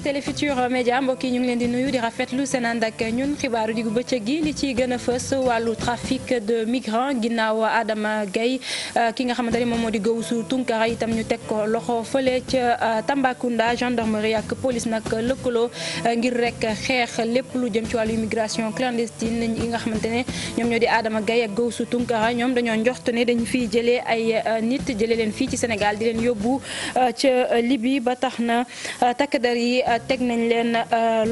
Télé Futurs Médias mbokk yi ñu ngi leen di nuyu di rafetlu seen ànd ak ñun xibaaru diggu bëccëg gi li ci gën a fës wàllu trafic de migrants ginnaaw Adama Gaye ki nga xamante ne moom moo di Gawsu Tunkara itam ñu teg ko loxo fële ca Tambacounda gendarmerie ak police nag lëkkaloo ngir rek xeex lépp lu jëm ci wàllu immigration clandestine yi nga xamante ne ñoom ñoo di Adama Gaye ak Gawsu Tunkara ñoom dañoo njort ne dañu fiy jëlee ay nit jëlee leen fii ci Sénégal di leen yóbbu ca Libye ba tax na takk der yi teg nañ leen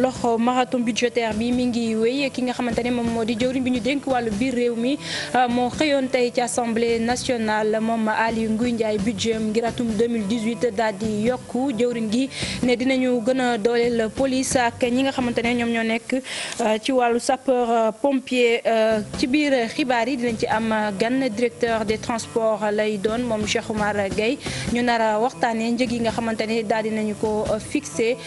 loxo. marathon budgétaire bi mi ngi wéy ki nga xamante ne moom moo di jëwriñ bi ñu dénk wàllu biir réew mi moo xëyoon tey ci assemblée nationale moom Aly Ngouille Ndiaye budget ngir atum 2018 daal di yokku jëwriñ gi ne dinañu gën a dooleel police ak ñi nga xamante ne ñoom ñoo nekk ci wàllu sapeur pompier ci biir xibaar yi dinañ ci am gan directeur des transports lay doon moom Cheikh Oumar Gueye ñu nar a waxtaanee njëg yi nga xamante ne daal dinañu ko fixé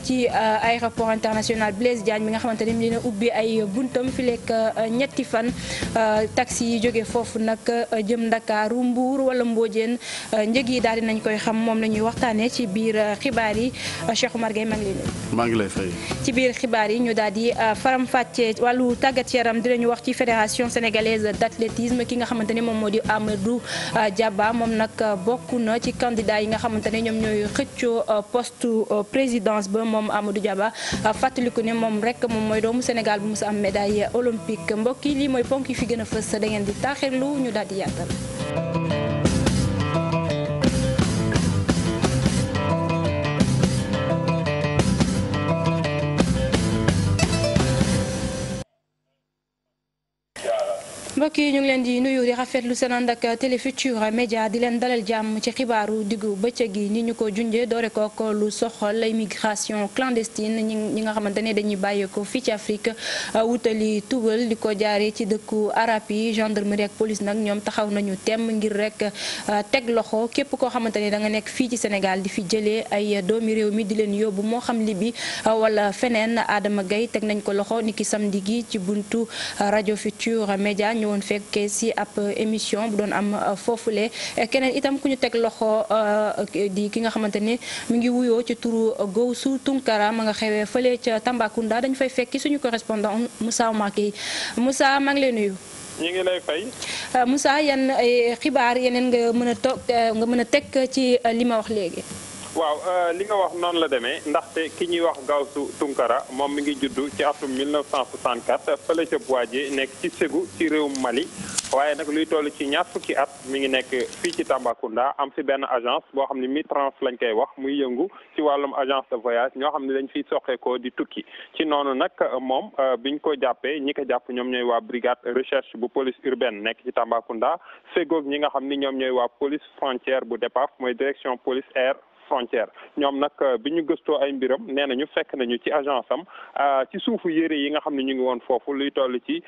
ci aéroport international Blaise Diagne bi nga xamante ne dina ubbi ay buntam fi lekk ñetti fan taxi yi jóge foofu nag jëm Ndakaaru Mbuur wala Mbodiène njëg yi daal dinañ koy xam moom la ñuy waxtaanee ci biir xibaar yi Cheikh Oumar Gueye maa ngi lay fay. ci biir xibaar yi ñu daal di faram-fàccee wàllu tàggat yaram dinañu wax ci fédération sénégalaise d'athlétisme ki nga xamante ne moom moo di Amadou Diaba moom nag bokk na ci candidat yi nga xamante ne ñoom ñooy xëccoo poste présidence ba moom Amadou Diaba fàttaliku ne moom rek moom mooy doomu Sénégal bu musa am médaille olympique mbokk yi lii mooy ponk yi fi gën a fës da ngeen di taaxirlu ñu daal di yaatal. mbokk yi ñu ngi leen di nuyu di rafetlu seen ànd ak Télé Futurs Médias di leen dalal jàmm ci xibaaru diggu bëccëg yi ni ñu ko junjee doore kook lu soxal immigration clandestine ñi nga xamante ne dañuy bàyyeekoo fii ci Afrique wutali tugal di ko jaaree ci dëkku arab yi gendarmerie ak police nag ñoom taxaw nañu temm ngir rek teg loxo képp koo xamante ne da nga nekk fii ci Sénégal di fi jëlee ay doomi réew mi di leen yóbbu moo xam Libi wala feneen Adama Gaye teg nañ ko loxo niki samedi gi ci buntu rajo Futurs Médias woon fekkee si ab émission bu doon am foofule keneen itam ku ñu teg loxo di ki nga xamante ne mi ngi wuyoo ci turu Gawsu Tunkara ma nga xewee fële ca Tambacounda dañu fay fekki suñu correspondant Moussa Oumaki Moussa maa ngi lay nuyu. ñu ngi lay fay. Moussa yan xibaar yeneen nga mën a teg ci li ma wax léegi. waaw li nga wax noonu la demee ndaxte ki ñuy wax Gawsu Tunkara moom mi ngi juddu ci atum 1964 fële ca Boadié nekk ci Ségou ci réewum Mali waaye nag luy toll ci ñaar fukki at mi ngi nekk fii ci Tambacounda am fi benn agence boo xam ne Mitrans lañ koy wax muy yëngu ci wàllum agence de voyage ñoo xam ne dañ fiy soqeekoo di tukki ci noonu nag moom biñ ko jàppee ñi ko jàpp ñoom ñooy waa brigade recherche bu police urbaine nekk ci Tambacounda fegoog ñi nga xam ni ñoom ñooy waa police frontière bu DEPAF mooy direction police air frontière ñoom nag bi ñu gëstoo ay mbiram nee na ñu fekk nañu ci agence am ci suufu yére yi nga xam ne ñu ngi woon foofu luy toll ci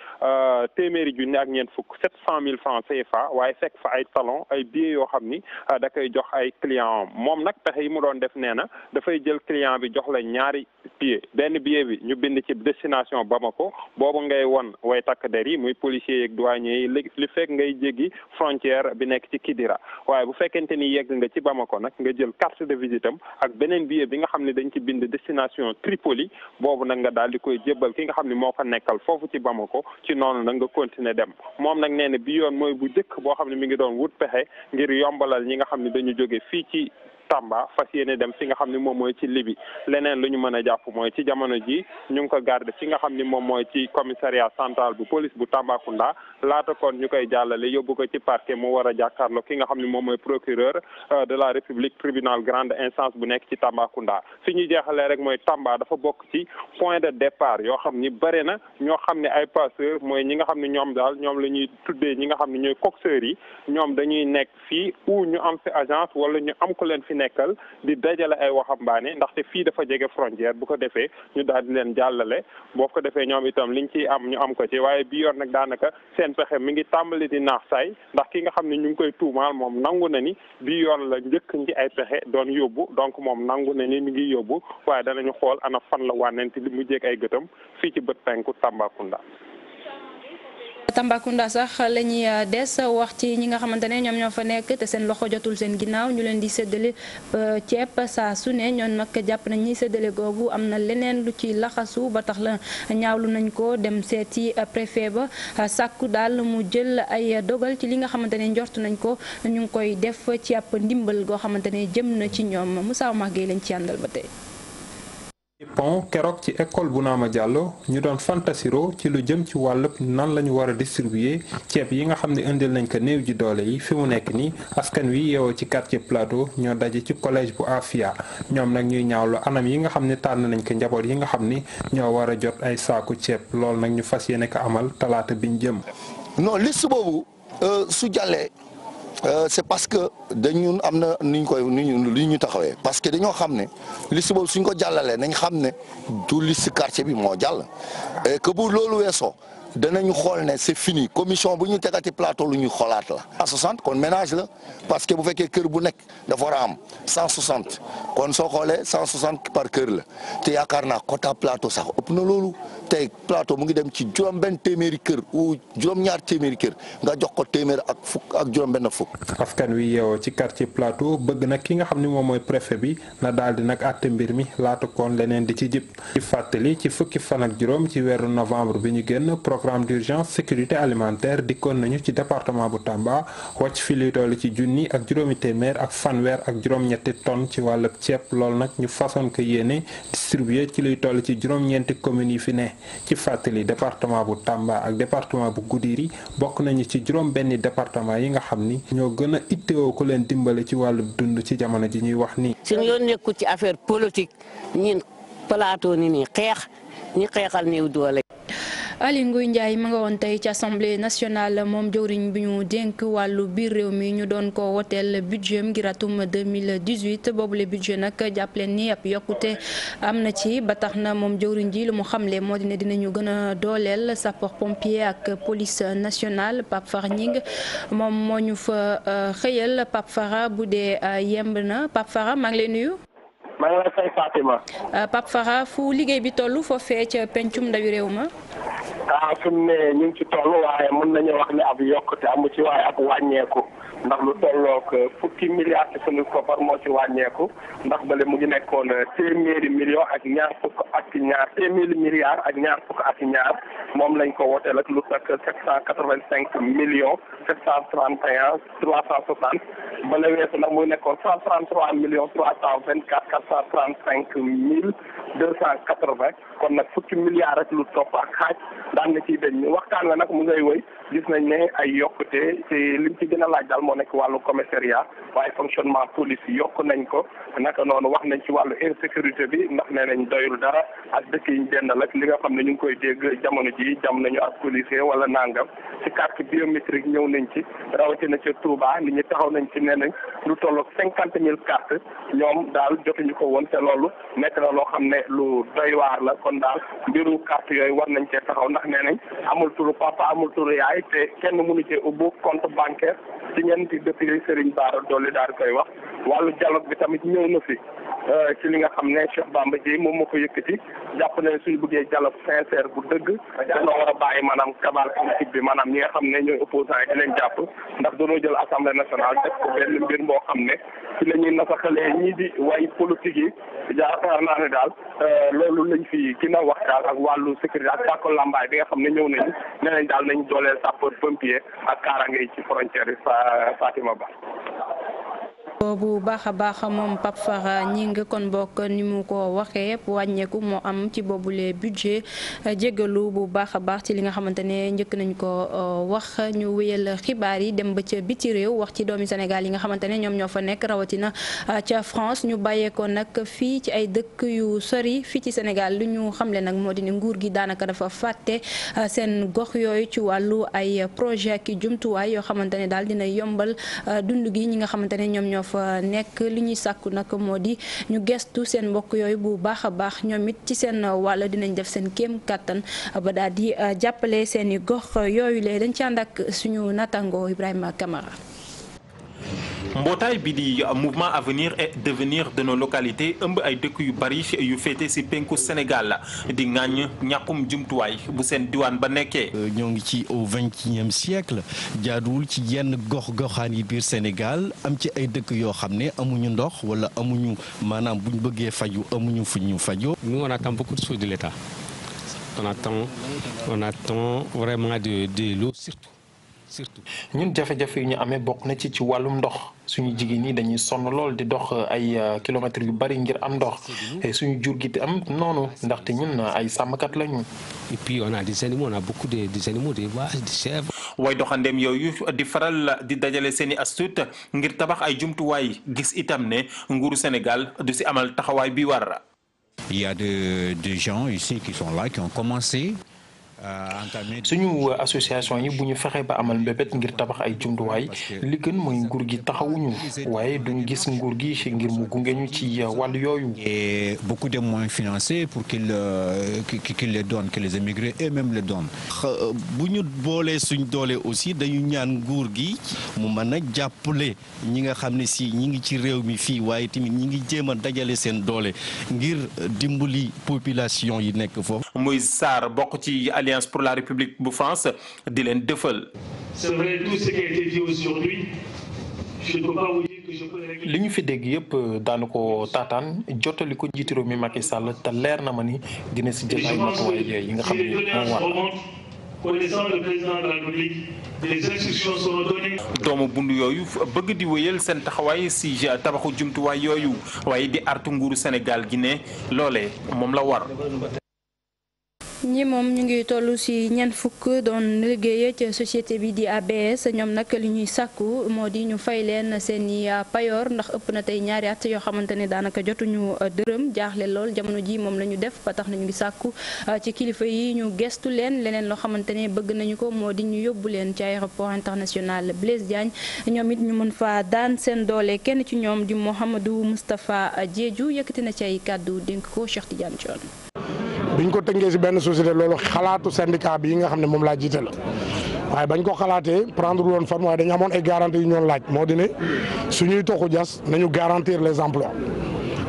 téeméeri junni ak ñeent fukk 700 000 francs CFA waaye fekk fa ay talon ay billets yoo xam ni da koy jox ay client am moom nag pexe yi mu doon def nee na dafay jël client bi jox la ñaari billet benn billet bi ñu bind ci destination Bamako boobu ngay won way takk der yi muy policiers yeeg douaniers yi li fekk ngay jéggi frontière bi nekk ci Kidira waaye bu fekkente ni yegg nga ci Bamako nag nga jël carte de visite am ak beneen billet bi nga xam ne dañ ci bind destination Tripoli boobu nag nga daal di koy jébbal ki nga xam ne moo fa nekkal foofu ci Bamako ci noonu nag nga continuer dem moom nag nee na bi yoon mooy bu njëkk boo xam ne mi ngi doon wut pexe ngir yombalal ñi nga xam ne dañu jóge fii ci Tamba fas yéene dem fi nga xam ne moom mooy ci Libi leneen lu ñu mën a jàpp mooy ci jamono ji ñu ngi ko garder fi nga xam ne moom mooy ci commissariat central bu police bu Tambacounda laata kon ñu koy jàllale yóbbu ko ci parquet mu war a jàkkaarloo ki nga xam ne moom mooy procureur de la République tribunal grande instance bu nekk ci Tambacounda fi ñu jeexalee rek mooy Tamba dafa bokk ci point de départ yoo xam ni bare na ñoo xam ne ay passeurs mooy ñi nga xam ne ñoom daal ñoom la ñuy tuddee ñi nga xam ne ñooy coxeurs yi ñoom dañuy nekk fii ou ñu am fi agence wala ñu am ko leen fi nekkal di dajale ay waxambaane ndaxte fii dafa jege frontière bu ko defee ñu daal di leen jàllale boo ko defee ñoom itam liñ ciy am ñu am ko ci waaye bi yoon nag daanaka seen pexe mi ngi tàmbali di naax saay ndax ki nga xam ne ñu ngi koy tuumaal moom nangu na ni bi yoon la njëkk ci ay pexe doon yóbbu donc moom nangu na ni mi ngi yóbbu waaye danañu xool ana fan la wànnenti li mu jéeg ay gëtam fii ci bët penku Tambacounda. Tambacounda sax la ñuy des wax ci ñi nga xamante ne ñoom ñoo fa nekk te seen loxo jotul seen ginnaaw ñu leen di séddale ceeb saa su ne ñoom nag jàpp nañ ni séddale googu am na leneen lu ci laxasu ba tax la ñaawlu nañ ko dem seeti préfet ba sàkku daal mu jël ay dogal ci li nga xamante ne njort nañ ko ñu ngi koy def ci ab ndimbal goo xamante ne jëm na ci ñoom Moussa Magueye lañ ci àndal ba tey. pont keroog ci école bu Naama Diallo ñu doon fantasiro ci lu jëm ci wàllub nan la ñu war a distribuer ceeb yi nga xam ne indil nañ ko néew ji doole yi fi mu nekk nii askan wi yeewoo ci quartier Plateau ñoo daje ci collège bu Afia ñoom nag ñuy ñaawlu anam yi nga xam ne tànn nañ ko njaboot yi nga xam ni ñoo war a jot ay saaku ceeb loolu nag ñu fas yéene ko amal talaata biñ jëm. non liste boobu su jàllee c'est parce que dañu am na ni ñu taxawee parce que dañoo xam ne liste boobu suñ ko jàllalee nañ xam ne du liste quartier bi moo jàll et que bu loolu weesoo danañu xool ne c'est fini commission bu ñu tegati plateau lu ñuy xoolaat la. 160 kon ménage la parce que bu fekkee kër bu nekk dafa war a am 160 kon soo xoolee 160 par kër la te yaakaar naa quota plateau sax ëpp na loolu tey plateau mu ngi dem ci juróom-benn téeméeri kër ou juróom-ñaar téeméeri kër nga jox ko téeméer ak fukk ak juróom-benn fukk. askan wi yeewoo ci quartier Plateau bëgg nag ki nga xam ni moom mooy préfet bi na daal di nag àtte mbir mi laata koon leneen di ci jib ci fàttali ci fukki fan ak juróom ci weeru novembre bi ñu génn programme d'urgence sécurité alimentaire dikkoon nañu ci département bu Tamba wàcc fi li toll ci junni ak juróomi téeméer ak fanweer ak juróom-ñetti tonnes ci wàllub ceeb loolu nag ñu façon ko yéene distribué ci luy toll ci juróom-ñeenti communes yi fi ne ci fàttali département bu Tamba ak département bu Goudiri bokk nañu ci juróom benni département yi nga xam ni ñoo gën a ittewoo ko leen dimbale ci wàllub dund ci jamono ji ñuy wax nii. suñu yoon nekkul ci affaire politique ñin Plateau ni nii xeex ñi xeexal néew doole. Aly Ngouille Ndiaye ma nga woon tey ci assemblée nationale moom jëwriñ bi ñu dénk wàllu biir réew mi ñu doon ko woteel budget ngir atum 2018 boobule budget nag jàppaleen ni ab yokkute am na ci ba tax na moom jëwriñ ji lu mu xamle moo di ne dinañu gën a dooleel sapeur pompier ak police nationale Pape Fara Ñing moom moo ñu fa xëyal Pape Fara bu dee yemb na Pape Fara maa ngi lay nuyu. maa ngi lay fay Fatima. Pape Fara fu liggéey bi toll foofee ca pencum ndawi réew ma. fi mu ne ñu ngi ci toll waaye mën nañu wax ne ab yokkute amu ci waaye ab wàññeeku ndax lu tollook fukki milliards ci sunu koppar moo ci wàññeeku ndax bale mu ngi nekkoon téeméeri milliards ak ñaar fukk ak ñaar moom lañ ko woteel ak lu takk 785 millions 731 360 bale weesu nag muy nekkoon 133 millions 324 435 mille 280 kon nag fukki milliards rek lu topp ak xaaj daan na ciy dañ waxtaan la nag mu ngay woy gis nañ ne ay yokkute ci liñ ci gën a laaj daal moo nekk wàllu commissariat waaye fonctionnement police yi yokk nañ ko naka noonu wax nañ ci wàllu insécurité bi ndax nee nañ doyul dara ak dëkk yi ñu dendal ak li nga xam ne ñu ngi koy dégg jamono ji jam nañu ak policier wala nangam ci carte biométrique ñëw nañ ci rawatina ca Touba nit ñi taxaw nañ ci nee nañ lu tollook 50,000 cartes ñoom daal jotuñu ko woon te loolu nekk na loo xam ne lu doy waar la kon daal mbiru carte yooyu war nañ cee taxaw ndax nee nañ amul turu papa amul turu yaay te kenn mënu cee ubbu compte bancaire ci ñeenti depuis Serigne Bara Dolly daal koy wax wàllu dialogue bi tamit ñëw na fi ci li nga xam ne Cheikh Bamba Dièye moom moo ko yëkkati jàpp ne suñu bëggee dialogue sincère bu dëgg dañoo war a bàyyi maanaam cabale politique bi maanaam ñi nga xam ne ñooy opposants yi di leen jàpp ndax dañoo jël assemblée nationale def ko benn mbir moo xam ne ci la ñuy nasaxalee ñii di way politique yi yaakaar naa ne daal loolu lañ fi gën a waxtaan ak wàllu sécurité ak sàkko lambaay bi nga xam ne ñëw nañu nee nañ daal nañ dooleel sapeur pompier ak kaaraange yi ci frontière yi Fatima Ba. bu baax a baax moom Pape Fara Ñing kon bokk ni mu ko waxee wàññeeku moo am ci boobule budget jégalu bu baax a baax ci li nga xamante ne njëkk nañ ko wax ñu wéyal xibaar yi dem ba ca biti réew wax ci doomi Sénégal yi nga xamante ne ñoom ñoo fa nekk rawatina ca France ñu bàyyeekoo nag fii ci ay dëkk yu sori fii ci Sénégal lu ñu xamle nag moo di ne nguur gi daanaka dafa fàtte seen gox yooyu ci wàllu ay projet ak jumtuwaay yoo xamante ne daal dina yombal dund gi ñi nga xamante ne ñoom ñoo fa nekk li ñuy sàkku nag moo di ñu gestu seen mbokk yooyu bu baax a baax ñoom it ci seen wàll dinañ def seen kéem kàttan ba daal di jàppale seeni gox yooyu lee dañ ci ànd ak suñu natango Ibrahima Camara. mbootaay bi di mouvement avenir et devenir de nos localités ëmb ay dëkk yu bari yu féete ci penku Sénégal di ŋàññ ñàkkum jumtuwaay bu seen diwaan ba nekkee. ñoo ngi ci au XXIe siècle jaaduwul ci yenn gox-goxaan yi biir Sénégal am ci ay dëkk yoo xam ne amuñu ndox wala amuñu maanaam buñ bëggee faju amuñu fu ñu fajoo. Nous on attend beaucoup de choses de l'État. On attend vraiment de l'eau surtout. ñun jafe-jafe yu ñu amee bokk na ci wàllum ndox suñu jigéen ñi dañuy sonn lool di dox ay kilomètres yu bari ngir am ndox suñu jur gi te am noonu ndaxte ñun ay sàmmkat lañu. Et puis on a des animaux, on a beaucoup des animaux, des vaches, des chèvres. way doxandeem yooyu di faral di dajale seeni astut ngir tabax ay jumtuwaay gis itam ne nguuru Sénégal du ci amal taxawaay bi war. Il y a des gens ici qui sont là qui ont commencé. suñu association yi bu ñu fexee ba amal mbébét ngir tabax ay jumtuwaay li gën mooy nguur gi taxawuñu waaye duñ gis nguur gi ngir mu gunge ñu ci wàllu yooyu. Et beaucoup de moyens financiers pour qu'ils les donnent, que les émigrés eux-mêmes les donnent. bu ñu boolee suñ doole aussi dañu ñaan nguur gi mu mën a jàppale ñi nga xam ne si ñi ngi ci réew mi fii waaye tamit ñi ngi jéem a dajale seen doole ngir dimbali population yi nekk foofu. Moïse Sarr bokk ci Alliance pour la République bu France di leen dëfal. C'est vrai, tout ce qui a été dit aujourd'hui, je ne peux pas vous dire que je peux régler. li ñu fi dégg yëpp daanu ko taataan jottali ko njiitu réew mi Macky Sall te leer na ma ni dina si jël ay matuwaay yi nga xam ne moom war. Connaissant le président de la République, des instructions seront données. doomu bund yooyu bëgg di wéyal seen taxawaay si tabaxu jumtuwaay yooyu waaye di artu nguuru Sénégal gi ne loolee moom la war. ñi moom ñu ngi toll ci ñeent fukk doon liggéey ci société bi di ABS ñoom nag li ñuy sàkku moo di ñu fay leen seeni payoor ndax ëpp na tey ñaari at yoo xamante ne daanaka jotuñu dërëm jaaxle lool jamono ji moom la ñu def ba tax na ñu ngi sàkku ci kilifa yi ñu gestu leen leneen loo xamante ne bëgg nañu ko moo di ñu yóbbu leen ci aéroport international Blaise Diagne ñoom it ñu mën fa daan seen doole kenn ci ñoom di Mouhamadou Moustapha Diédhiou yëkkati na ci ay kàddu dénk ko Cheikh Tidiane Thion. biñ ko tënkee ci benn société loolu xalaatu syndicat bi yi nga xam ne moom laa jiite la waaye bañ ko xalaatee prendre woon forme waaye dañu amoon ay garanties yu ñoon laaj moo di ne suñuy toxu jas nañu garantir les emplois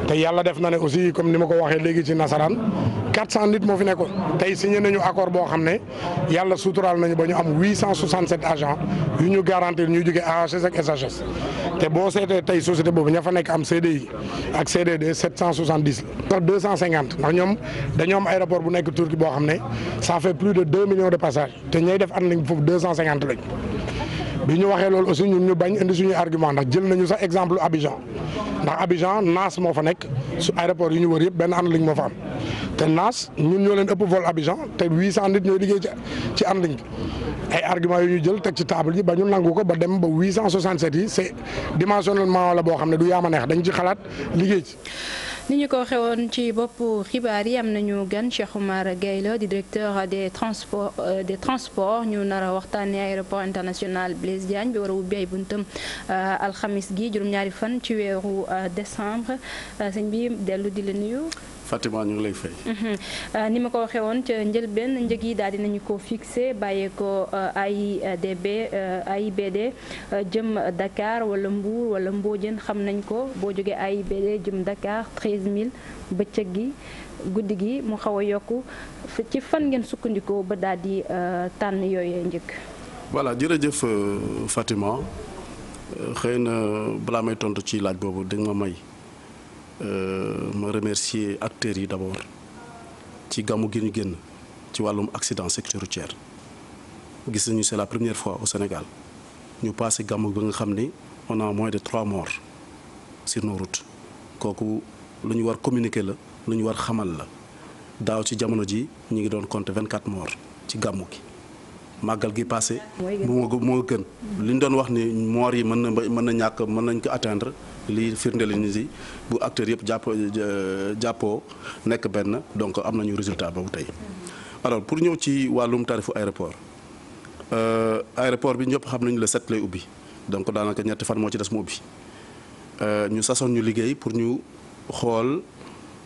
te yàlla def na ne aussi comme ni ma ko waxee léegi ci nasaraan 400 nit moo fi nekkoon tey signé nañu accord boo xam ne yàlla suturaal nañu ba ñu am 867 agents yu ñu garantir ñuy jóge AHS ak SHS te boo seetee tey société boobu ña fa nekk am CDI ak CDD 770 la. 250 ndax ñoom dañoo am aéroport bu nekk Turquie boo xam ne ça fait plus de 2 millions de passages te ñooy def an lañ foofu 250 lañ. bi ñu waxee loolu aussi ñun ñu bañ indi suñuy argument ndax jël nañu sax exemple Abidjan ndax Abidjan naas moo fa nekk su aéroport yi ñu wër yëpp benn ànd liñ moo fa am te naas ñun ñoo leen ëpp vol Abidjan te 800 nit ñooy liggéey ci ànd liñ ay argument yu ñu jël teg ci table yi ba ñu nangu ko ba dem ba 867 yi c'est dimensionnement la boo xam ne du yaama neex dañ ci xalaat liggéey ci. ni ñu ko waxee woon ci bopp xibaar yi am nañu gan Cheikh Oumar Gueye la di directeur des transports ñu nar a waxtaanee aéroport international Blaise Diagne bi war a ubbi ay buntam alxamis gi juróom-ñaari fan ci weeru décembre sëñ bi dellu di la nuyu. Fatima ñu ngi lay fay. ni ma ko waxee woon ca njëlbeen njëg yi daal dinañu ko fixé bàyyee ko AIBD jëm Dakar wala Mbour wala Mbodiène xam nañ ko boo jógee AIBD jëm Dakar 13000 bëccëg gi guddi gi mu xaw a yokku ci fan ngeen sukkandikoo ba daal di tànn yooyu njëkk. voilà jërëjëf Fatima xëy na balaa may tontu ci laaj boobu dégg ma may. ma remercier acteurs yi d'abord ci gàmmu gi ñu génn ci wàllum accident sécurité routière gis nañu c'est la première fois au Sénégal ñu passé gàmmu ba nga xam ni on a moins de 3 morts sur nos routes kooku lu ñu war communiquer la lu ñu war xamal la daaw ci jamono ji ñu ngi doon compter 24 morts ci gàmmu gi màggal gi passé moo gën li ñu doon wax ni morts yi mën na ñàkk mën nañ ko atteindre lii firndeel ni si bu acteurs yëpp jàppoo nekk benn donc am nañu résultat boobu tey. alors pour ñëw ci wàllum tarifu aéroport bi ñëpp xam nañu le 7 lay ubbi donc daanaka ñetti fan moo ci des mu ubbi ñu sasoon ñu liggéey pour ñu xool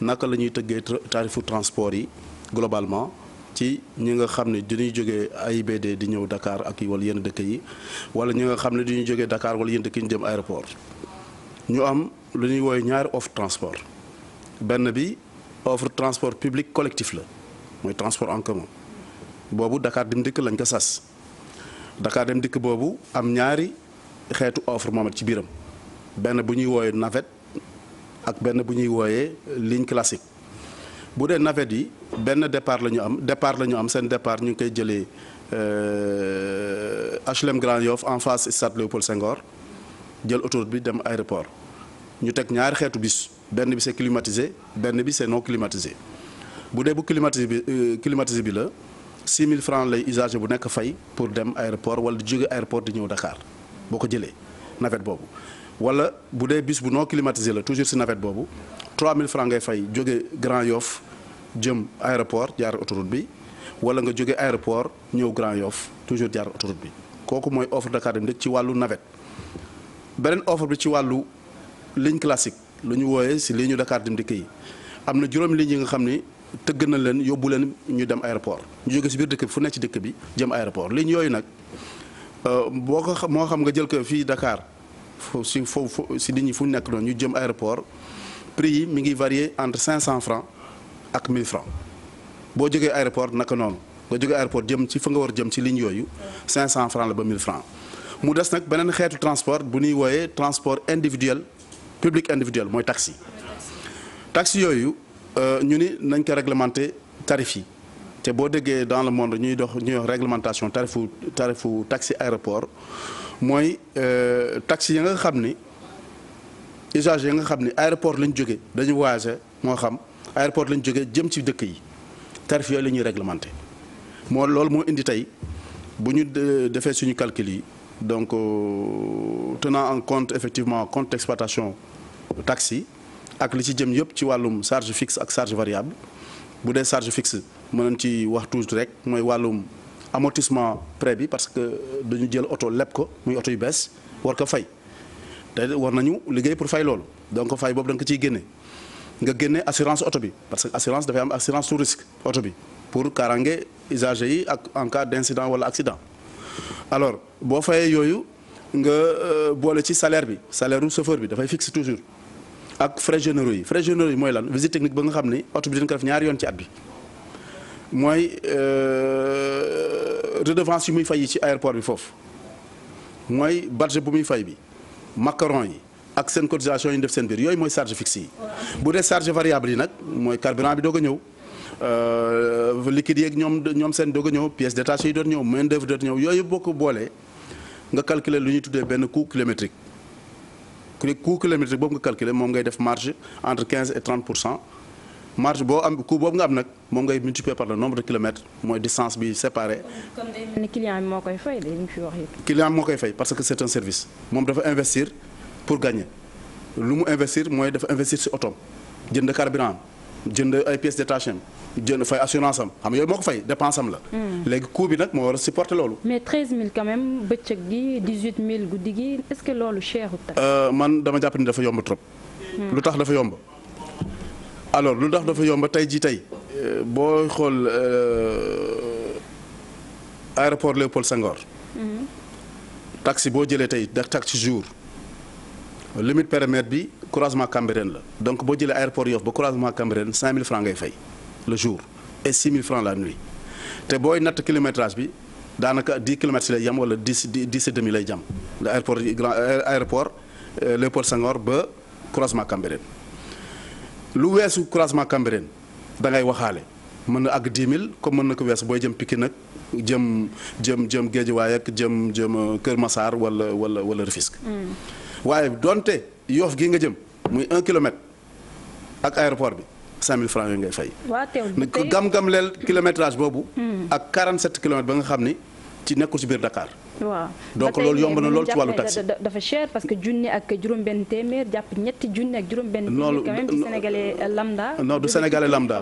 naka la ñuy tëggee tarifu transport yi globalement ci ñi nga xam ne dañuy jógee AIBD di ñëw Dakar ak wala yenn dëkk yi wala ñi nga xam ne dañuy jógee Dakar wala yenn dëkk yi ñu dem aéroport ñu am lu ñuy woowee ñaari offre transport benn bi offre transport public collectif la mooy transport en commun boobu Dakar Dem Dikk lañ ko sas Dakar Dem Dikk boobu am ñaari xeetu offre moom ci biiram benn bu ñuy wooyee navette ak benn bu ñuy wooyee ligne classique bu dee navette yi benn départ la ñu am seen départ ñu ngi koy jëlee HLM Grand Yoff en face stade Léopold Senghor jël autoroute bi dem aéroport ñu teg ñaari xeetu bis benn bi c'est climatisé benn bi c'est non climatisé bu dee bu climatisé bi la 6 000 francs lay usager bu nekk fay pour dem aéroport wala di jóge aéroport di ñëw Dakar boo ko jëlee navette boobu wala bu dee bus bu non climatisé la toujours ci navette boobu 3 000 francs ngay fay jóge Grand Yoff jëm aéroport jaar autoroute bi wala nga jóge aéroport ñëw Grand Yoff toujours jaar autoroute bi kooku mooy offre Dakar Dem Dikk ci wàllu navette beneen offre bi ci wàllu ligne classique lu ñu wooyee ci ligne Dakar Dem Dikk yi am na juróomi ligne yi nga xam ni tëgg na leen yóbbu leen ñu dem aéroport ñu jóge ci biir dëkk bi fu nekk ci dëkk bi jëm aéroport ligne yooyu nag boo ko moo xam nga jël ko fii Dakar ci foofu ci nit ñi fu nekk noonu ñu jëm aéroport prix yi mi ngi varier entre 500 francs ak 1000 francs boo jógee aéroport naka noonu nga jógee aéroport jëm ci fa nga war jëm ci ligne yooyu 500 francs la ba 1000 francs mu des nag beneen xeetu transport bu ñuy wooyee transport individuel public individuel mooy taxi taxi yooyu ñu ni nañ ko réglementer tarif yi te boo déggee dans le monde ñuy wax réglementation tarifu taxi aéroport mooy taxi yi nga xam ni usagers yi nga xam ni aéroport lañ jóge dañu voyager moo xam aéroport lañ jóge jëm ci dëkk yi tarif yooyu la ñuy réglementé loolu moo indi tey bu ñu defee suñu calcul yi donc tenant en compte effectivement compte d'exploitation taxi ak li ci jëm yëpp ci wàllum charge fixe ak charge variable bu dee charge fixe mën nañ ci wax toujours rek mooy wàllum amortissement prêt bi parce que dañu jël oto leb ko muy oto yu bees war ko fay te war nañu liggéey pour fay loolu donc fay boobu da nga ko ciy génne nga génne assurance oto bi parce que assurance dafay am assurance tout risque oto bi pour kaaraange usagers yi ak en cas d'incident wala accident alors boo fayee yooyu nga boole ci salaire bi salaire u chauffeur bi dafay fixe toujours ak frais généraux yi mooy lan visite technique ba nga xam ni oto bi dina ko def ñaari yoon ci at bi mooy redevance yi muy fay yi ci aéroport bi foofu mooy budget bu muy fay bi macaron yi ak seen cotisation yi ñu def seen biir yooyu mooy charge fixe yi bu dee charge variable yi nag mooy carburant bi doog a ñëw liquide yeeg ñoom seen doog a ñëw pièces détachées yi doon ñëw main d'œuvre doon ñëw yooyu boo ko boolee nga calculer lu ñuy tuddee benn coût kilométrique coût kilométrique boobu nga calculer moom ngay def marge entre 15 et 30% marge boo am coût boobu nga am nag moom ngay multiplier par le nombre de kilomètres mooy distance bi séparé. kon day mel ni client bi moo koy fay de li ñu fi wax yëpp. client bi moo koy fay parce que c'est un service moom dafa investir pour gagner lu mu investir mooy dafa investir ci otoom jënd carburant jënd ay pièces détachées jënd fay assurance am xam yooyu moo ko fay dépense am la. léegi coût bi nag moo war a supporter loolu. mais 13000 quand même bëccëg gi 18000 guddi gi est-ce que loolu cherut tamit. man dama jàpp ni dafa yomb trop. lu tax dafa yomb. alors lu tax dafa yomb tey jii tey boo xool aéroport Léopold Senghor. taxi boo jëlee tey taxi jour limite périmètre bi croisement Cambérène la donc boo jëlee aéroport Yoff ba croisement Cambérène 5000 francs ngay fay le jour et 6000 francs la nuit te booy natt kilométrage bi daanaka 10 kilomètres si lay jam wala 10 et demi lay jam aéroport Léopold Senghor ba croisement Cambérène. lu weesu croisement Cambérène da ngay waxaale mën na àgg 10 000 comme mën na ko weesu booy jëm Pikine nag jëm Guédiawaye ak jëm Kër Massar wala Rufisque. waaye donte Yoff gi nga jëm muy 1 kilomètre ak aéroport bi 5000 francs yooyu ngay fay. waaw teewul gam-gam leel kilométrage boobu. ak 47 kilomètres ba nga xam ni ci nekkul ci biir Dakar. waaw donc loolu yomb na loolu ci wàllu taxi. dafa cher parce que junni ak juróom-benn téeméer jàpp ñetti junni ak juróom-benn téeméer quand même ci sénégalais lambda. non du sénégalais lambda.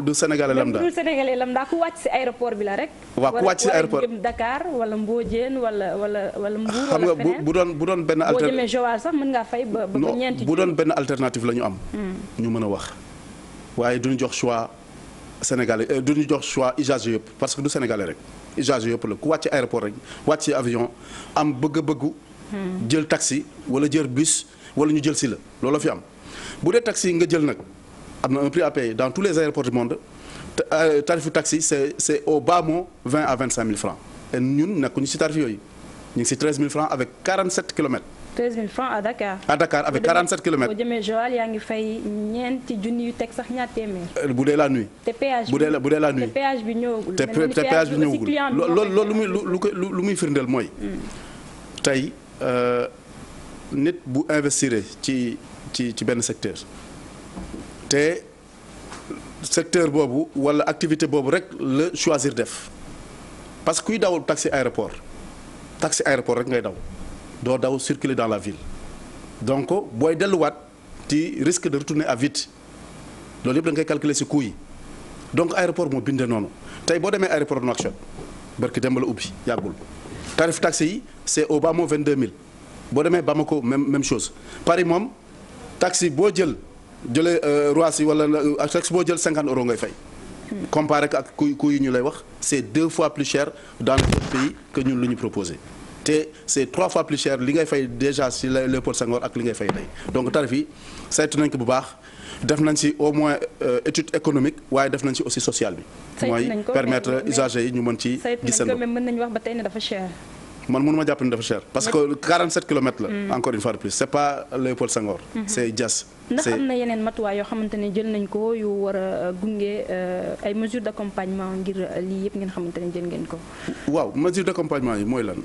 du sénégalais lambda. du sénégalais lambda ku wàcc ci aéroport bi la rek. waaw ku wàcc ci aéroport wala jëm Dakar wala Mbodiène wala Mbour. xam nga bu doon benn boo jëmee Joal sax mën ngaa fay ba ñeenti. bu doon benn alternative la ñu am. ñu mën a wax waaye duñu jox choix sénégalais du ñu jox choix usagers yëpp parce que du sénégalais rek usagers yëpp la ku wàcc aéroport rek wàcc ci avion am bëgg-bëggu jël taxi wala jël bus wala ñu jël si la loolu fi am bu dee taxi nga jël nag am na un prix à payer dans tous les aéroports du monde tarifu taxi c'est au bas mot 20 à 25 000 francs et ñun nekkuñu ci tarif yooyu ñu ngi ci 13 000 francs avec 47 kilomètres. 13 000 francs à Dakar. à Dakar avec 47 kilomètres. boo jëmee Joal yaa ngi fay ñeenti junni yu teg sax ñaar téeméer. bu dee la nuit. te péage bi bu dee la nuit. te péage bi ñëwagul. te péage bi ñëwagul loolu lu muy firndeel mooy. tey nit bu investir ci benn secteur te secteur boobu wala activité boobu rek la choisir def parce que kuy daw taxi aéroport rek ngay daw doo daw circuler dans la ville donc booy delluwaat ci risque de retourner à vide loolu yëpp da nga koy calculer ci coût yi donc aéroport moo bindee noonu tey boo demee aéroport Nouakchott barki démb la ubbi yàggul tarif taxi yi c'est au bas mot 22 000 boo demee Bamako même chose Paris moom taxi boo jëlee Roissy wala taxi boo jël 50 € ngay fay. comparé ak coût yi ñu lay wax c'est 2 fois plus cher dans le pays que ñun lu ñu proposé te c'est 3 fois plus cher li ngay fay déjà ci Léopold Senghor ak li ngay fay tey donc tarif yi saytu nañ ko bu baax def nañ ci au moins étude économique waaye def nañ ci aussi social bi. mooy permettre usagers yi ñu mën ci gis seen bopp. mais mën nañu wax ba tey ne dafa cher. man mënuma jàpp ne dafa cher parce que 47 kilomètres la. encore une fois de plus c'est pas Léopold Senghor. c'est Diass. ndax am na yeneen matuwaay yoo xamante ne jël nañ ko yu war a gunge ay mesures d'accompagnement ngir lii yëpp ngeen xamante ne jël ngeen ko. waaw mesures d'accompagnement yi mooy lan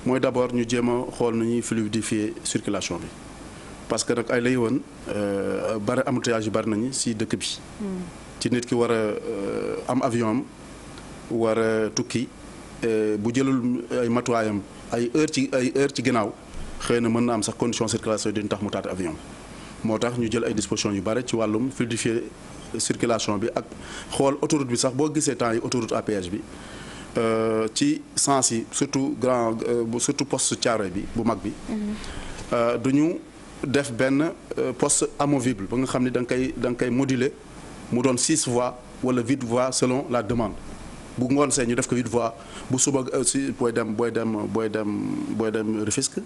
mooy d'abord ñu jéem a xool nu ñuy fluidifier circulation bi parce que nag ay lay woon bari embouteillage yu bari nañu ci dëkk bi. ci nit ki war a am avion am war a tukki. bu jëlul ay matuwaayam ay heure ci ginnaaw xëy na mën na am sax condition circulation yi duñu tax mu taat avion moo tax ñu jël ay dispositions yu bari ci wàllum fluidifier circulation bi ak xool autoroute bi sax boo gisee temps yi autoroute à péage bi ci sens yi surtout surtout poste Thiaroye bi bu mag bi duñu def benn poste amovible ba nga xam ne da nga koy moduler mu doon 6 voies wala 8 voies selon la demande bu ngoon see ñu def ko 8 voies bu suba si booy dem Rufisque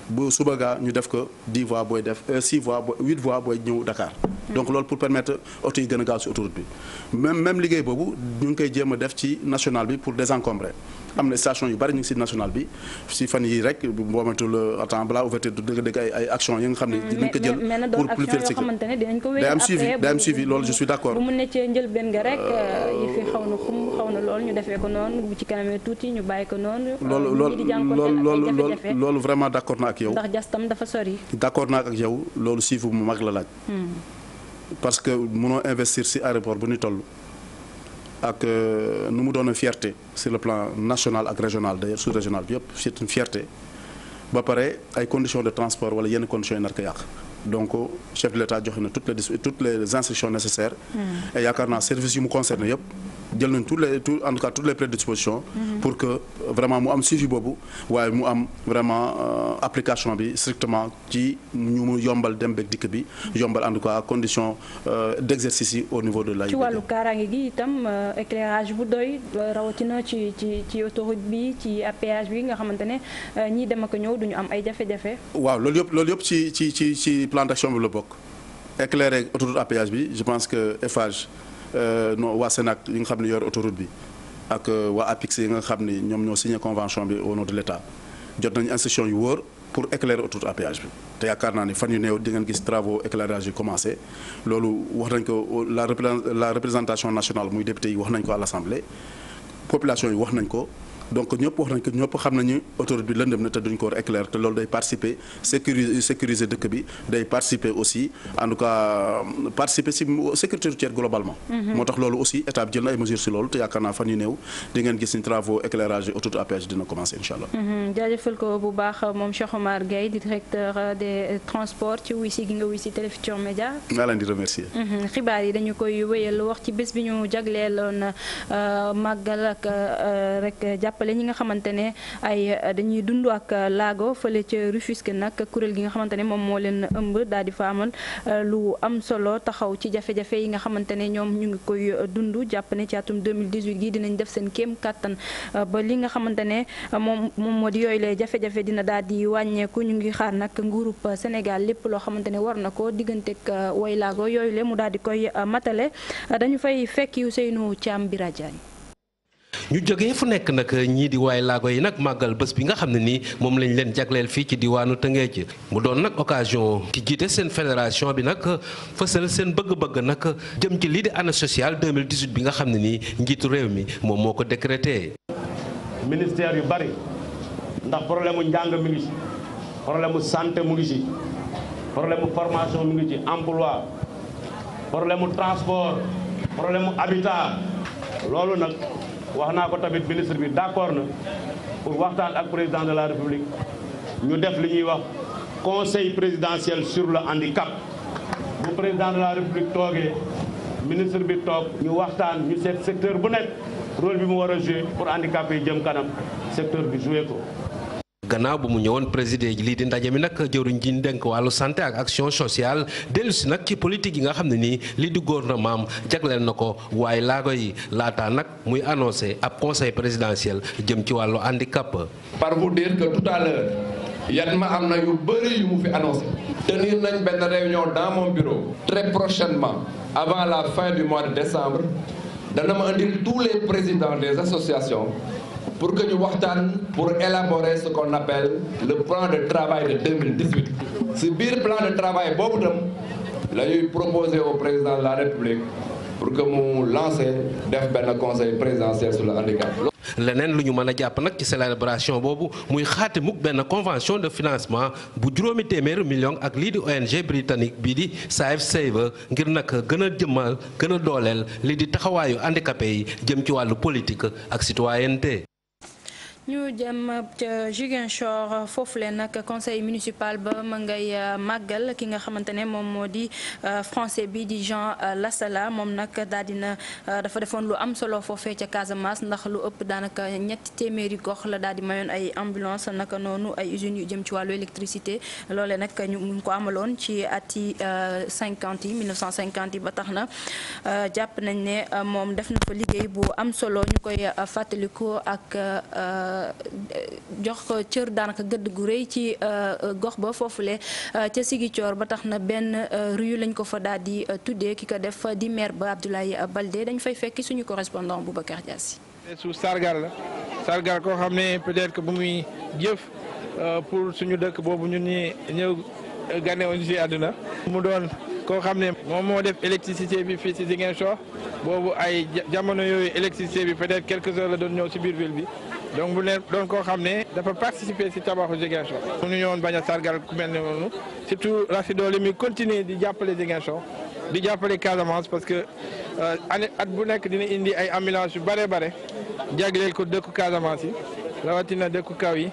bu suba gaa ñu def ko 10 voies booy def 6 voies 8 voies booy ñëw Dakar. donc loolu pour permettre oto yi gën a gaaw si autoroute bi même liggéey boobu ñu ngi koy jéem a def ci national bi pour désencombrer am na station yu bari ñu ngi si national bi si fan yii rek boo matul attends balaa ouverture du dëgg ay actions yi nga xam ne dinañ ko jël pour plus faire sécurité day am suivi loolu je suis d'accord bu mu nekkee njëlbeen nga rek yi fi xaw na loolu ñu defee ko noonu bu ci kanamee tuuti ñu bàyyi ko noonu loolu vraiment d'accord naa ak yow ndax jastam dafa sori d'accord naa ak yow loolu suivi bu mu mag la laaj parce que mënoo investir ci aéroport bu ñu toll ak nu mu doon fierté sur le plan national ak régional d'ailleurs sous-régional bi yëpp c'est une fierté ba pare ay conditions de transport wala yenn conditions yi nar ko yàq donc chef de l'État joxe na toutes les instructions nécessaires et yaakaar naa services yu mu concerné yëpp jël nañ en tout cas toutes les prédispositions pour que vraiment mu am suivi boobu waaye mu am vraiment application bi strictement ci ñu mu yombal dem beeg dikk bi yombal en tout cas condition d'exercice yi au niveau de l'AIBD. ci wàllu kaaraange gi itam éclairage bu doy rawatina ci autoroute bi ci péage bi nga xamante ne ñiy dem ak ñëw duñu am ay jafe-jafe. waaw loolu yëpp ci plan d'action bi la bokk éclairer autoroute à péage bi je pense que Eiffage non waa Sénac yi nga xam ne yor autoroute bi ak waa APIX yi nga xam ne ñoom ñoo signé convention bi au nom de l'État jot nañu instruction yu wóor pour éclairer autoroute à péage bi te yaakaar naa ni fan yu néew di ngeen gis travaux éclairage yi commencé loolu wax nañ ko la représentation nationale muy député yi wax nañ ko à l'Assemblée population yi wax nañ ko donc ñëpp wax nañ ko ñëpp xam nañu autoroute bi lëndëm na te duñ ko war éclairer te loolu day participer sécuriser dëkk bi day participer aussi en tout cas participer ci sécurité routière globalement. moo tax loolu aussi état bi jël na ay mesures ci loolu te yaakaar naa fan yu néew di ngeen gis ni travaux éclairage autoroute à péage dina commencer incha allah. jaajëfal ko bu baax moom Cheikh Omar Gueye di directeur des transports ci wuy si gi nga wuy si Télé Futurs Médias. maa leen di remercier. xibaar yi dañu koy wéyal wax ci bés bi ñu jagleeloon màggal ak rek jàpp jàppale ñi nga xamante ne ay dañuy dund ak laago fële ca Rufisque nag kuréel gi nga xamante ne moom moo leen ëmb daal di fa amal lu am solo taxaw ci jafe-jafe yi nga xamante ne ñoom ñu ngi koy dund jàpp ne ci atum 2018 gi dinañ def seen kéem kàttan ba li nga xamante ne moom moo di yooyu lee jafe-jafe dina daal di wàññeeku. ñu ngi xaar nag nguurub Sénégal lépp loo xamante ne war na ko digganteeg way laago yooyu le mu daal di koy matale dañu fay fekk Ousseynou Thiam Bira Diagne. ñu jógee fu nekk nag ñii di waay laago yi nag màggal bés bi nga xam ne nii moom lañ leen jagleel fii ci diwaanu Tëngéej mu doon nag occasion ki jiite seen fédération bi nag fësal seen bëgg-bëgg nag jëm ci lii di année sociale 2018 bi nga xam ne nii njiitu réew mi moom moo ko décrété. ministère yu bari ndax problème mu njàng mi ngi ci problème mu santé mu ngi ci problème mu formation mu ngi ci emploi problème mu transport problème mu habitat loolu nag. wax naa ko tamit ministre bi d'accord na pour waxtaan ak président de la république ñu def li ñuy wax conseil présidentiel sur le handicap bu président de la république toogee ministre bi toog ñu waxtaan ñu seet secteur bu nekk rôle bi mu war a jouer pour handicap yi jëm kanam secteur bi jouer ko. gannaaw bu mu ñëwoon président lii di ndaje mi nag jëwriñ ji ñu dénk wàllu santé ak action sociale dellu si nag ci politique yi nga xam ne nii lii di gouvernement jagleel na ko waaye laago yi laataa nag muy annoncé ab conseil présidentiel jëm ci wàllu handicap. par vous dire que tout à l'heure Yatma am na yu bëri yu mu fi annoncé. tenir nañ benn réunion dans mon bureau très prochainement avant la fin du mois de décembre dana ma indil tous les présidents des associations. pour que ñu waxtaan pour élaborer ce qu'on appelle le plan de travail de 2018 si biir plan de travail boobu tam la ñuy proposer au président de la République pour que mu lancer def benn conseil présidentiel sur le handicap. leneen lu ñu mën a jàpp nag ci célébration boobu muy xaati mukk benn convention de financement bu juróomi téeméeri million ak lii di ONG britannique bii di Safe Saver ngir nag gën a jëmmal gën a dooleel lii di taxawaayu handicapé yi jëm ci wàllu politique ak citoyenneté. ñu jëm ca Ziguinchor foofu leen nag conseil municipal ba ma ngay màggal ki nga xamante ne moom moo di français bi di Jean Lassala moom nag daal dina dafa defoon lu am solo foofee ca Casamance ndax lu ëpp daanaka ñetti téeméeri gox la daal di mayoon ay ambulance naka noonu ay usines yu jëm ci wàllu électricité loole nag ñu ngi ko amaloon ci ati 1950 yi ba tax na jàpp nañ ne moom def na fa liggéey bu am solo ñu koy fàttaliku ak jox cër daanaka gëdd gu rëy ci gox ba foofule ca Ziguinchor ba tax na benn rue lañ ko fa daal di tuddee ki ko def di maire ba Abdoulaye Baldé dañ fay fekki suñu correspondant Boubacar Diassi. su sargal la sargal koo xam ne peut-être que bu muy jëf pour suñu dëkk boobu ñun ñi ñëw gane woon ci àdduna mu doon koo xam ne moom moo def électricité bi fii ci Ziguinchor boobu ay jamono yooyu électricité bi peut-être quelques heures la doon ñëw ci biir ville bi donc bu ne doon koo xam ne dafa participer ci tabaxu Ziguinchor. mënuñu woon bañ a sargal ku mel ne noonu surtout Raci Dolli mi continuer di jàppale Ziguinchor di jàppale Casamance parce que at bu nekk dina indi ay ambulance yu bare jagleel ko dëkku Casamance yi rawatina dëkku kaw yi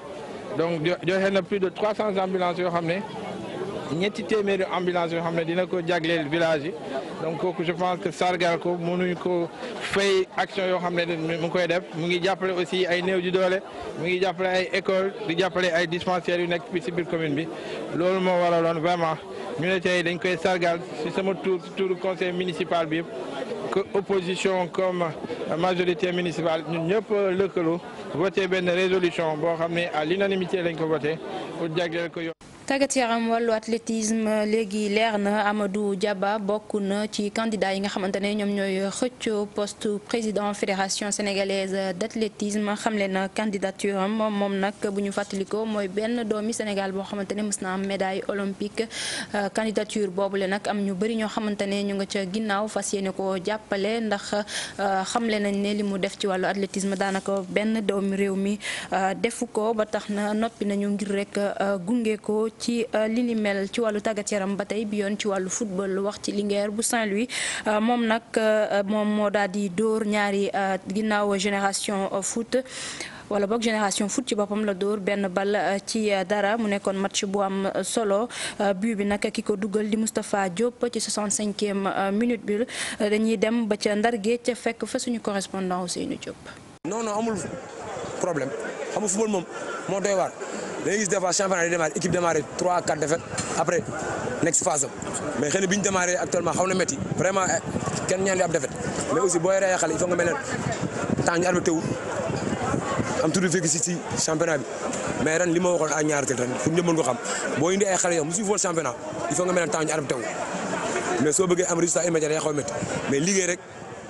donc joxe na plus de 300 ambulances yoo xam ne. ñetti téeméeri ambulance yoo xam ne dina ko jagleel village yi donc kooku je pense que sargal ko mënuñ ko fay action yoo xam ne mu ngi koy def mu ngi jàppale aussi ay néew ji doole mu ngi jàppale ay école di jàppale ay dispensaires yu nekk fii ci biir commune bi loolu moo waraloon vraiment ñu ne tey dañ koy sargal ci sama tour conseil municipal bi yëpp que opposition comme majorité municipale ñun ñëpp lëkkaloo voté benn résolution boo xam ne à l'unanimité lañ ko voté pour jagleel ko yoon. tàggat yaram wàllu athlétisme léegi leer na Amadou Diaba bokk na ci candidat yi nga xamante ne ñoom ñooy xëccoo poste président fédération sénégalaise d'athlétisme xamle na candidature am moom nag bu ñu fàttalikoo mooy benn doomi Sénégal boo xamante ne mës na am médaille olympique candidature boobule nag am ñu bëri ñoo xamante ne ñu nga ca ginnaaw fas yéene ko jàppale ndax xamle nañ ne li mu def ci wàllu athlétisme daanaka benn doomi réew mi defu ko ba tax na noppi nañu ngir rek gunge ko ci li ni mel ci wàllu tàggat yaram ba tey bi yoon ci wàllu football wax ci Linguère bu Saint-Louis moom nag moom moo daal di dóor ñaari ginnaaw génération foot wala boog génération foot ci boppam la dóor benn bal ci dara mu nekkoon match bu am solo but bi nag ki ko dugal di Moustapha Diop ci 65e minute bi dañuy dem ba ca Ndar Géej ca fekk fa suñu correspondant Ousseynou Diop. non amul problème xam nga football moom moo doy waar da ngay gis des fois championnat di démarré équipe démarré 3 4 défaites après next phase mais xëy na bi ñu démarré actuellement xaw na métti vraiment kenn ñaan li ab défaite mais aussi boo yoree xale il faut nga mel ne temps ñu arbitré wu am tuuti fekk si championnat bi mais ren li ma waxoon ak ñaari tel ren pour ñëpp mën ko xam boo indi ay xale yow mosu football championnat il faut nga mel ne temps ñu arbitré wu mais soo bëggee am résultat immédiat day xaw a métti mais liggéey rek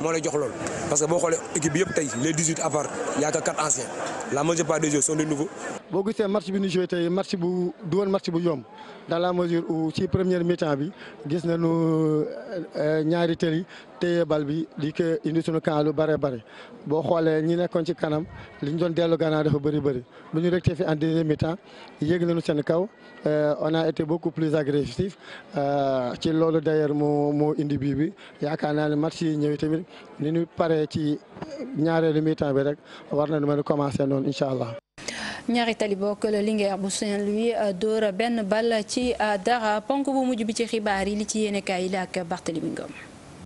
moo lay jox loolu parce que boo xoolee équipe bi yëpp tey les 18 à part y a que 4 anciens la majeure part des joueurs sont des nouveaux. boo gisee match bi ñu joué tey match bu du woon match bu yomb dans la mesure où ci première mi-temps bi gis nañu ñaari tëri téye bal bi di ko indi suñu camp lu bare bare boo xoolee ñi nekkoon ci kanam li ñu doon dellu gannaaw dafa bëri bu ñu rectifié en deuxième mi-temps yéeg nañu seen kaw on a été beaucoup plus agressif ci loolu d'ailleurs moo indi bii bi yaakaar naa ne match yi ñëw tamit ni ñu paree ci ñaareelu mi-temps bi rek war nañu mën a commencer noonu incha allah. ñaari tali bokk la Linguère bu Saint-Louis dóor benn bal ci dara ponk bu mujj bi ci xibaar yi li ci yéenekaay yi la ak Barthélémy Ngom.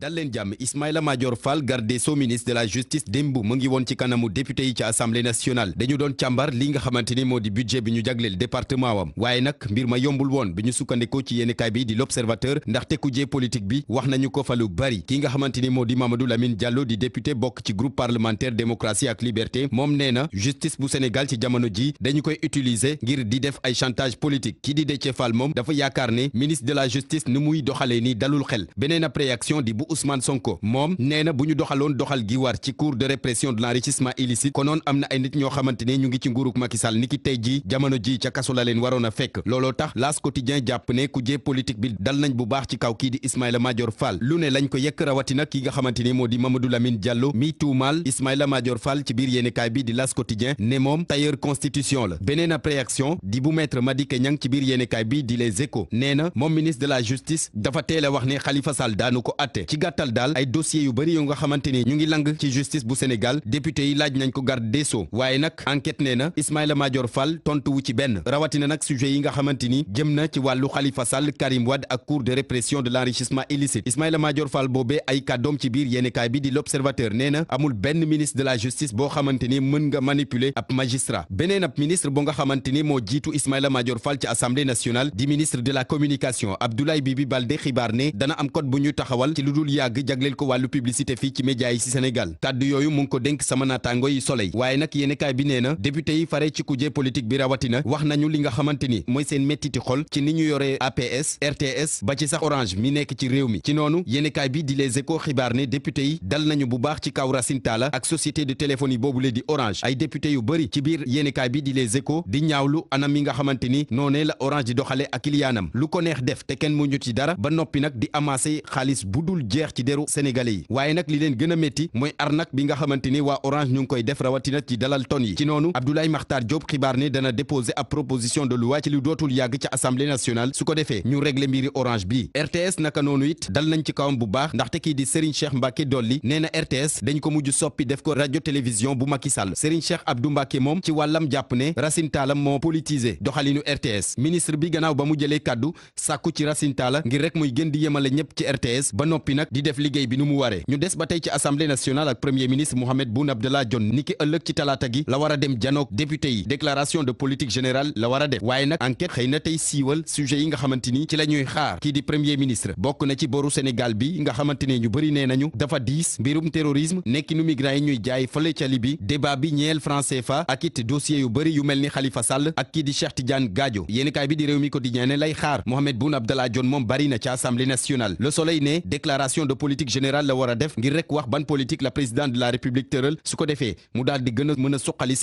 dal leen jàmm Ismaïla Madior Fall garde des Sceaux ministre de la justice démb mu ngi woon ci kanamu député yi ci assemblée nationale dañu doon càmbar li nga xamante ni moo di budget bi ñu jagleel département wam waaye nag mbir ma yombul woon bi ñu sukkandikoo ci yéenekaay bi di l'observateur ndaxte kujje politique bi wax nañu ko fa lu bari ki nga xamante ni moo di Mamadou Lamine Diallo di député bokk ci groupe parlementaire démocratie ak liberté moom nee na justice bu Sénégal ci jamono ji dañu koy utiliser ngir di def ay chantage politique ki di Déthié Fall moom dafa yaakaar ne ministre de la justice ni muy doxalee ni dalul xel beneen ab réaction di bu Ousmane Sonko moom nee na bu ñu doxaloon doxal gi war ci cour de répression de l'enrichissement illicite konoon am na ay nit ñoo xamante ne ñu ngi ci nguuruk Macky Sall niki tey ji jamono ji ca kaso la leen waroon a fekk looloo tax L'As Quotidien jàpp ne kujje politique bi dal nañ bu baax ci kaw kii di Ismaïla Madior Fall lu ne lañ ko yekk rawatina ki nga xamante ni moo di Mamadou Lamine Diallo mi tuumaal Ismaïla Madior Fall ci biir yéenekaay bi di L'As Quotidien ne moom tailleur constitution la beneen ab réaction di bu maître Madické Niang ci biir yéenekaay bi di Les Échos nee na moom ministre de la justice dafa teel a wax ne Khalifa Sall daanu ko atte ci gàttal daal ay dossiers yu bëri yu nga xamante ni ñu ngi lang ci justice bu Sénégal député yi laaj nañ ko garde des Sceaux waaye nag enquête nee na Ismaïla Madior Fall tontu wu ci benn rawatina nag sujet yi nga xamante ni jëm na ci wàllu Khalifa Sall Karim Wade ak cour de répression de l'enrichissement illicite Ismaïla Madior Fall boobee ay kàddoom ci biir yéenekaay bi di l'Observateur nee na amul benn ministre de la justice boo xamante ni mën nga manipuler ab magistrat beneen ab ministre boo nga xamante ni moo jiitu Ismaïla Madior Fall ci assemblée nationale di ministre de la communication Abdoulaye Bibi Baldé xibaar ne dana am code bu ñu taxawal ci lu dul yàgg jagleel ko wàllu publicité fii ci média yi ci Sénégal kàddu yooyu mu ngi ko dénk sama naataango yi Soleil waaye nag yéenekaay bi nee na député yi fare ci kujje politique bi rawatina wax nañu li nga xamante ni mooy seen mettiti xol ci ni ñu yoree APS RTS ba ci sax Orange mi nekk ci réew mi ci noonu yéenekaay bi di Les Échos xibaar ne député yi dal nañu bu baax ci kaw Racine Talla ak société de téléphonie boobule di Orange ay député yu bëri ci biir yéenekaay bi di Les Échos di ñaawlu anam yi nga xamante ni noonee la Orange di doxale ak kiliyaanam lu ko neex def te kenn mu ñu ci dara ba noppi nag di amasser xaalis bu dul jeex ci deru sénégalais yi waaye nag li leen gën a métti mooy arnaque bi nga xamante ni waa Orange ñu ngi koy def rawatina ci dalal ton yi ci noonu Abdoulaye Makhtar Diop xibaar ne dana déposer ab proposition de loi ci lu dootul yàgg ca assemblée nationale su ko defee ñu régler mbiri Orange bi RTS naka noonu it dal nañ ci kawam bu baax ndaxte kii di Serigne Cheikh Mbacké Dolly nee na RTS dañ ko mujj soppi def ko radio télévision bu Macky Sall Serigne Cheikh Abdou Mbacké moom ci wàllam jàpp ne Racine Talla moo politisé doxalinu RTS ministre bi gannaaw ba mu jëlee kaddu sàkku ci Racine Talla ngir rek muy gën di yemale ñëpp ci RTS ba noppi nag di def liggéey bi nu mu waree ñu des ba tey ci assemblée nationale ak premier ministre Mohamed Boun Abdallah Dionne niki ëllëg ci talaata gi la war a dem janook député yi déclaration de politique générale la war a def waaye nag enquête xëy na tey siiwal sujet yi nga xamante ni ci la ñuy xaar kii di premier ministre bokk na ci boru Sénégal bi nga xamante ne ñu bëri nee nañu dafa diis mbirum terrorisme nekkinu migrants yi ñuy jaay fële ca Libye débat bi ñeel franc CFA ak it dossier yu bëri yu mel ni Khalifa Sall ak kii di Cheikh Tidiane Gadio yéenekaay bi di réew mi quotidien ne lay xaar Mohamed Boun Abdallah Dionne moom bari na ci assemblée nationale Le Soleil ne déclaration de politique générale la war a def ngir rek wax ban politique la président de la république tëral su ko defee mu daal di gën a mën a suqali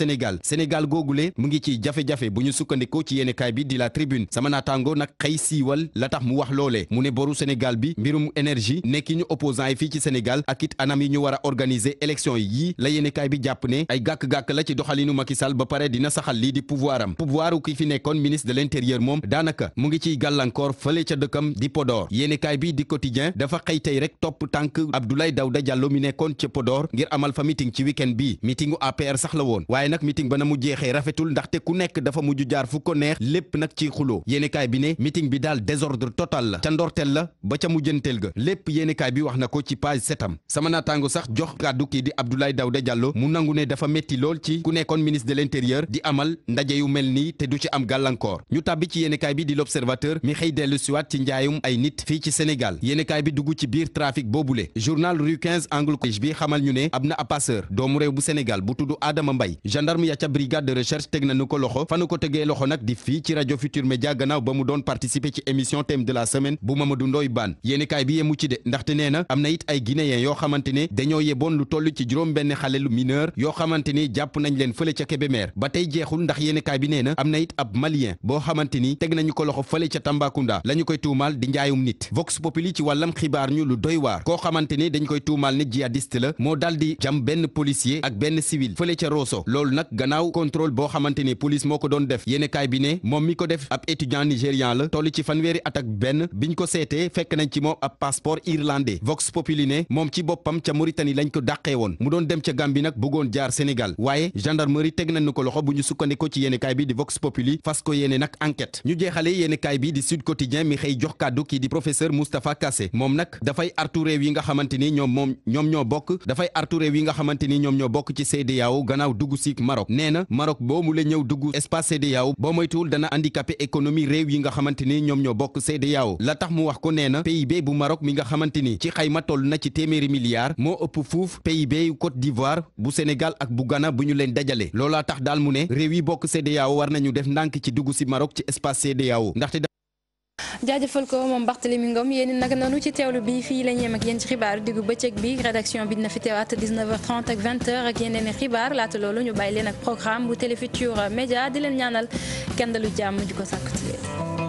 Sénégal googule mu ngi ci jafe-jafe bu ñu sukkandikoo ci yéenekaay bi di La Tribune sama naataango nag xëy siiwal la tax mu wax loolee mu ne boru Sénégal bi mbirum énergie nekki ñu opposant yi fii ci Sénégal ak it anam yi ñu war a organiser élection yi la yéenekaay bi jàpp ne ay gàkk-gàkk la ci doxalinu Macky Sall ba pare dina saxal lii di pouvoiram pouvoiru ki fi nekkoon ministre de l'intérieur moom daanaka mu ngi ciy gàllankoor fële ca dëkkam di Podor yéenekaay bi di Quotidien dafa xëy tey xëy rek topp tànk Abdoulaye Daouda Diallo mi nekkoon ca Podor ngir amal fa meeting ci week-end bii meetingu APR sax la woon waaye nag meeting ba na mu jeexee rafetul ndaxte ku nekk dafa mujj jaar fu ko neex lépp nag ci xuloo yéenekaay bi ne meeting bi daal désordre total la ca ndorteel la ba ca mujjanteel ga lépp yéenekaay bi wax na ko ci page 7 sama naataango sax jox kàddu kii di Abdoulaye Daouda Diallo mu nangu ne dafa metti lool ci ku nekkoon ministre de l'intérieur di amal ndaje yu mel nii te du ci am gàllankoor ñu tàbbi ci yéenekaay bi di l'observateur mi xëy dellu siwaat ci njaayum ay nit fii ci Sénégal yéenekaay bi dugg ci biir trafic boobule journal rue 15 angle bi xamal ñu ne am na ab passeur doomu réew bu Sénégal bu tudd Adama Mbaye gendarme ya ca brigade de recherche teg nañu ko loxo fanu ko tegee loxo nag di fii ci rajo Futur Média gannaaw ba mu doon participer ci émission thème de la semaine bu Mamadou Ndoye Bane yéenekaay bi yemu ci de ndaxte nee na am na it ay guinéens yoo xamante ne dañoo yeboon lu toll ci juróom benn xale lu mineur yoo xamante ni jàpp nañ leen fële ca Kébémer ba tey jeexul ndax yéenekaay bi nee na am na it ab malien boo xamante ni teg nañu ko loxo fële ca Tambacounda la ñu koy tuumaal di njaayum nit Vox Populi ci wàllam xibaar ñu lu doy waar koo xamante ni dañ koy tuumaal ne jihadiste la moo dal di jam benn policier ak benn civil fële ca Rosso loolu nag gannaaw contrôle boo xamante ni police moo ko doon def yéenekaay bi ne moom mi ko def ab étudiant nigérian la toll ci fanweeri at ak benn biñ ko seetee fekk nañ ci moom ab passeport irlandais Vox Populi ne moom ci boppam ca Mauritanie lañ ko dàqee woon mu doon dem ca Gambie nag bëggoon jaar Sénégal waaye gendarmerie teg nañu ko loxo bu ñu sukkandikoo ci yéenekaay bi di Vox Populi fas ko yéene nag enquête ñu jeexale yéenekaay bi di Sud Quotidien mi xëy jox kàddu kii di professeur Moustapha Kassé moom nag dafay artu réew yi nga xamante ni ñoom ñoo bokk dafay artu réew yi nga xamante ni ñoom ñoo bokk ci CEDEAO gannaaw dugg si Maroc nee na Maroc boo mu la ñëw dugg espace CEDEAO boo moytuwul dana handicapé économie réew yi nga xamante ni ñoom ñoo bokk CEDEAO la tax mu wax ko nee na PIB bu Maroc mi nga xamante ni ci xayma toll na ci téeméeri milliards moo ëpp fuuf PIB yu Côte d'Ivoire bu Sénégal ak bu Ghana bu ñu leen dajale loolaa tax daal mu ne réew yi bokk CEDEAO war nañu def ndànk ci dugg si Maroc ci espace CEDEAO ndaxte jaajëfal ko moom Barthélémy Ngom yéen nag nanu ci teewlu bi fii la ñu yem ak yéen ci xibaaru diggu bëccëg bi rédaction bi dina fi teewaat 19h30 ak 20h ak yeneen i xibaar laata loolu ñu bàyyi leen ak programme bu Télé Futurs Médias di leen ñaanal kenn dalu jàmm ju ko sàkku ci